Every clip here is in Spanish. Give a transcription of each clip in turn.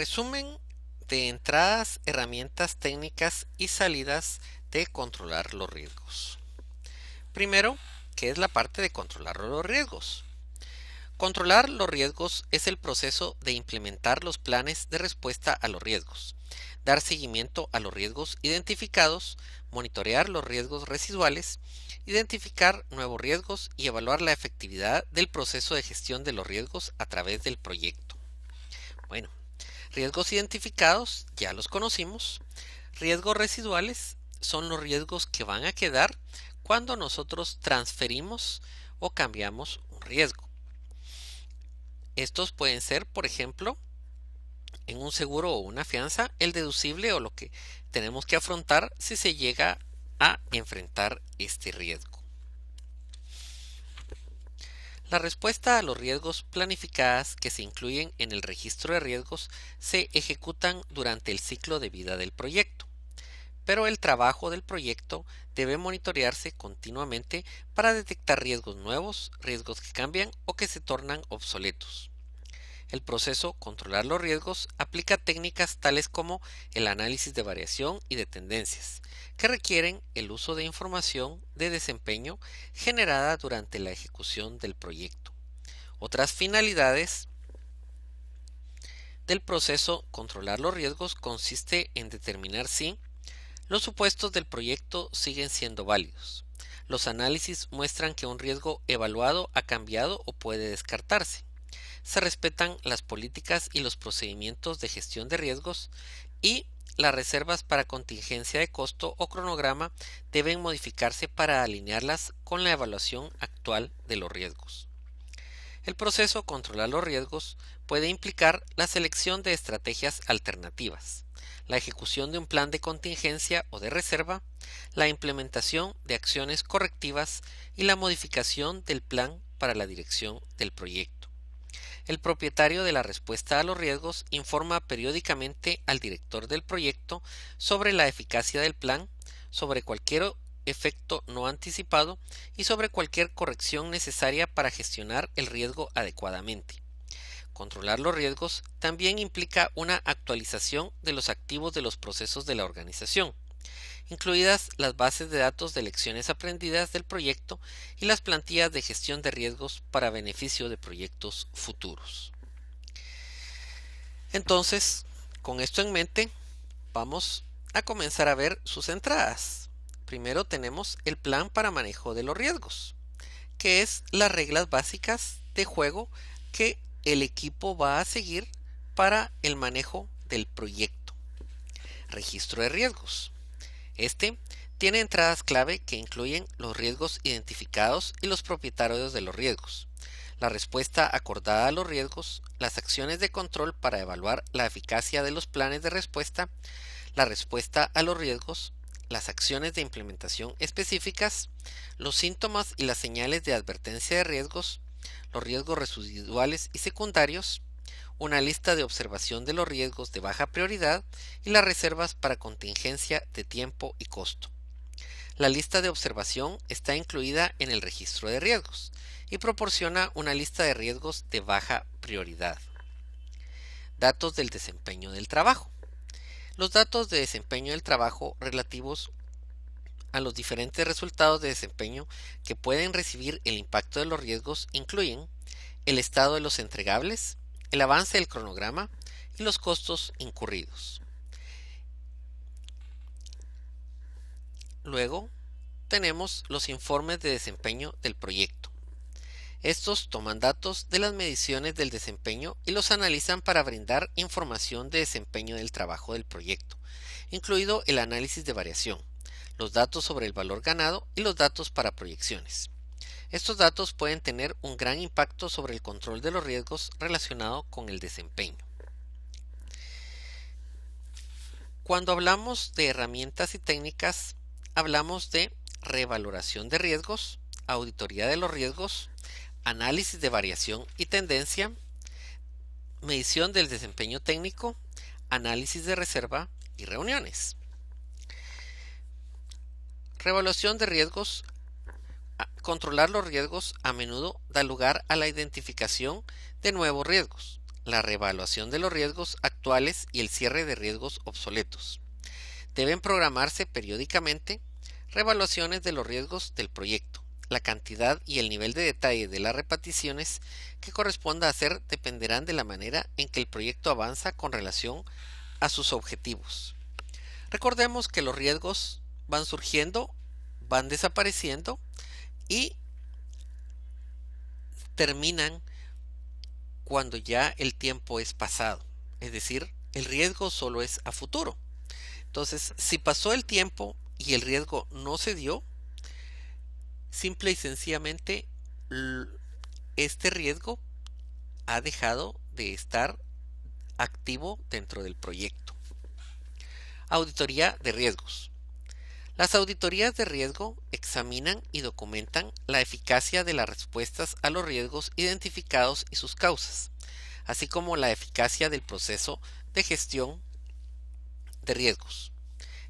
Resumen de entradas, herramientas técnicas y salidas de controlar los riesgos. Primero, ¿qué es la parte de controlar los riesgos? Controlar los riesgos es el proceso de implementar los planes de respuesta a los riesgos, dar seguimiento a los riesgos identificados, monitorear los riesgos residuales, identificar nuevos riesgos y evaluar la efectividad del proceso de gestión de los riesgos a través del proyecto. Bueno, riesgos identificados ya los conocimos. Riesgos residuales son los riesgos que van a quedar cuando nosotros transferimos o cambiamos un riesgo. Estos pueden ser, por ejemplo, en un seguro o una fianza, el deducible o lo que tenemos que afrontar si se llega a enfrentar este riesgo. La respuesta a los riesgos planificadas que se incluyen en el registro de riesgos se ejecutan durante el ciclo de vida del proyecto, pero el trabajo del proyecto debe monitorearse continuamente para detectar riesgos nuevos, riesgos que cambian o que se tornan obsoletos. El proceso controlar los riesgos aplica técnicas tales como el análisis de variación y de tendencias, que requieren el uso de información de desempeño generada durante la ejecución del proyecto. Otras finalidades del proceso controlar los riesgos consiste en determinar si los supuestos del proyecto siguen siendo válidos. Los análisis muestran que un riesgo evaluado ha cambiado o puede descartarse. Se respetan las políticas y los procedimientos de gestión de riesgos y las reservas para contingencia de costo o cronograma deben modificarse para alinearlas con la evaluación actual de los riesgos. El proceso controlar los riesgos puede implicar la selección de estrategias alternativas, la ejecución de un plan de contingencia o de reserva, la implementación de acciones correctivas y la modificación del plan para la dirección del proyecto. El propietario de la respuesta a los riesgos informa periódicamente al director del proyecto sobre la eficacia del plan, sobre cualquier efecto no anticipado y sobre cualquier corrección necesaria para gestionar el riesgo adecuadamente. Controlar los riesgos también implica una actualización de los activos de los procesos de la organización, incluidas las bases de datos de lecciones aprendidas del proyecto y las plantillas de gestión de riesgos para beneficio de proyectos futuros. Entonces, con esto en mente, vamos a comenzar a ver sus entradas. Primero tenemos el plan para manejo de los riesgos, que es las reglas básicas de juego que el equipo va a seguir para el manejo del proyecto. Registro de riesgos. Este tiene entradas clave que incluyen los riesgos identificados y los propietarios de los riesgos, la respuesta acordada a los riesgos, las acciones de control para evaluar la eficacia de los planes de respuesta, la respuesta a los riesgos, las acciones de implementación específicas, los síntomas y las señales de advertencia de riesgos, los riesgos residuales y secundarios, una lista de observación de los riesgos de baja prioridad y las reservas para contingencia de tiempo y costo. La lista de observación está incluida en el registro de riesgos y proporciona una lista de riesgos de baja prioridad. Datos del desempeño del trabajo. Los datos de desempeño del trabajo relativos a los diferentes resultados de desempeño que pueden recibir el impacto de los riesgos incluyen el estado de los entregables, el avance del cronograma y los costos incurridos. Luego tenemos los informes de desempeño del proyecto. Estos toman datos de las mediciones del desempeño y los analizan para brindar información de desempeño del trabajo del proyecto, incluido el análisis de variación, los datos sobre el valor ganado y los datos para proyecciones. Estos datos pueden tener un gran impacto sobre el control de los riesgos relacionado con el desempeño. Cuando hablamos de herramientas y técnicas, hablamos de revaloración de riesgos, auditoría de los riesgos, análisis de variación y tendencia, medición del desempeño técnico, análisis de reserva y reuniones. Revaluación de riesgos. Controlar los riesgos a menudo da lugar a la identificación de nuevos riesgos, la reevaluación de los riesgos actuales y el cierre de riesgos obsoletos. Deben programarse periódicamente reevaluaciones de los riesgos del proyecto. La cantidad y el nivel de detalle de las reparticiones que corresponda hacer dependerán de la manera en que el proyecto avanza con relación a sus objetivos. Recordemos que los riesgos van surgiendo, van desapareciendo y terminan cuando ya el tiempo es pasado. Es decir, el riesgo solo es a futuro. Entonces, si pasó el tiempo y el riesgo no se dio, simple y sencillamente este riesgo ha dejado de estar activo dentro del proyecto. Auditoría de riesgos. Las auditorías de riesgo examinan y documentan la eficacia de las respuestas a los riesgos identificados y sus causas, así como la eficacia del proceso de gestión de riesgos.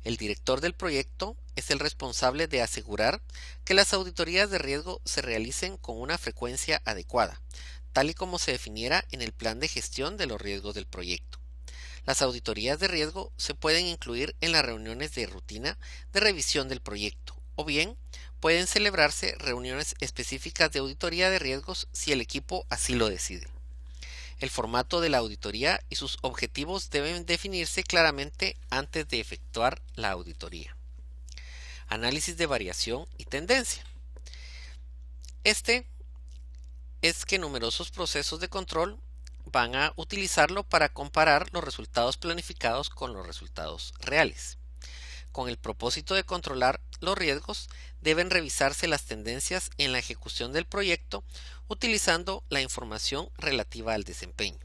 El director del proyecto es el responsable de asegurar que las auditorías de riesgo se realicen con una frecuencia adecuada, tal y como se definiera en el plan de gestión de los riesgos del proyecto. Las auditorías de riesgo se pueden incluir en las reuniones de rutina de revisión del proyecto, o bien pueden celebrarse reuniones específicas de auditoría de riesgos si el equipo así lo decide. El formato de la auditoría y sus objetivos deben definirse claramente antes de efectuar la auditoría. Análisis de variación y tendencia. Este es que numerosos procesos de control van a utilizarlo para comparar los resultados planificados con los resultados reales. Con el propósito de controlar los riesgos, deben revisarse las tendencias en la ejecución del proyecto utilizando la información relativa al desempeño.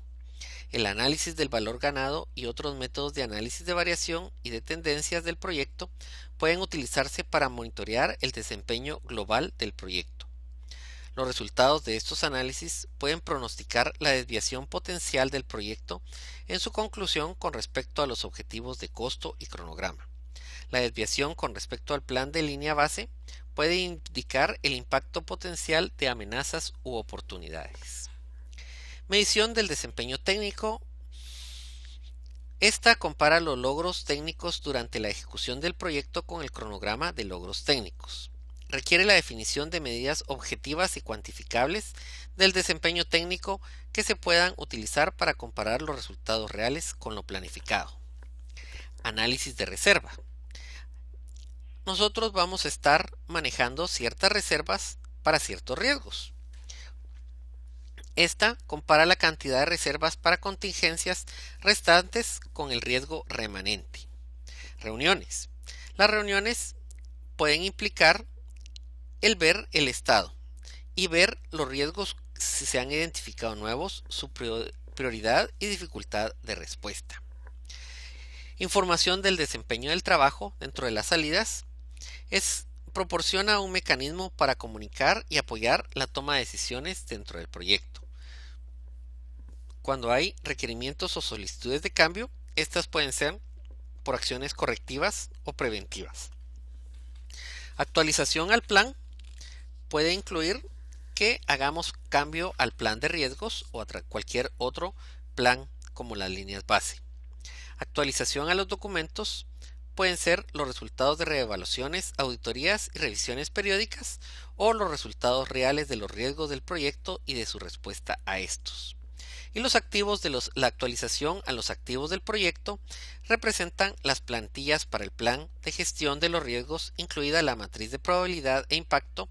El análisis del valor ganado y otros métodos de análisis de variación y de tendencias del proyecto pueden utilizarse para monitorear el desempeño global del proyecto. Los resultados de estos análisis pueden pronosticar la desviación potencial del proyecto en su conclusión con respecto a los objetivos de costo y cronograma. La desviación con respecto al plan de línea base puede indicar el impacto potencial de amenazas u oportunidades. Medición del desempeño técnico. Esta compara los logros técnicos durante la ejecución del proyecto con el cronograma de logros técnicos. Requiere la definición de medidas objetivas y cuantificables del desempeño técnico que se puedan utilizar para comparar los resultados reales con lo planificado. Análisis de reserva. Nosotros vamos a estar manejando ciertas reservas para ciertos riesgos. Esta compara la cantidad de reservas para contingencias restantes con el riesgo remanente. Reuniones. Las reuniones pueden implicar el ver el estado y ver los riesgos si se han identificado nuevos, su prioridad y dificultad de respuesta. Información del desempeño del trabajo dentro de las salidas proporciona un mecanismo para comunicar y apoyar la toma de decisiones dentro del proyecto. Cuando hay requerimientos o solicitudes de cambio, estas pueden ser por acciones correctivas o preventivas. Actualización al plan puede incluir que hagamos cambio al plan de riesgos o a cualquier otro plan como las líneas base. Actualización a los documentos pueden ser los resultados de reevaluaciones, auditorías y revisiones periódicas o los resultados reales de los riesgos del proyecto y de su respuesta a estos. Y los activos de la actualización a los activos del proyecto representan las plantillas para el plan de gestión de los riesgos, incluida la matriz de probabilidad e impacto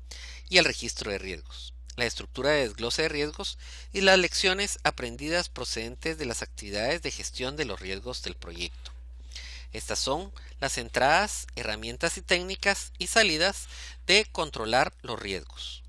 y el registro de riesgos, la estructura de desglose de riesgos y las lecciones aprendidas procedentes de las actividades de gestión de los riesgos del proyecto. Estas son las entradas, herramientas y técnicas y salidas de controlar los riesgos.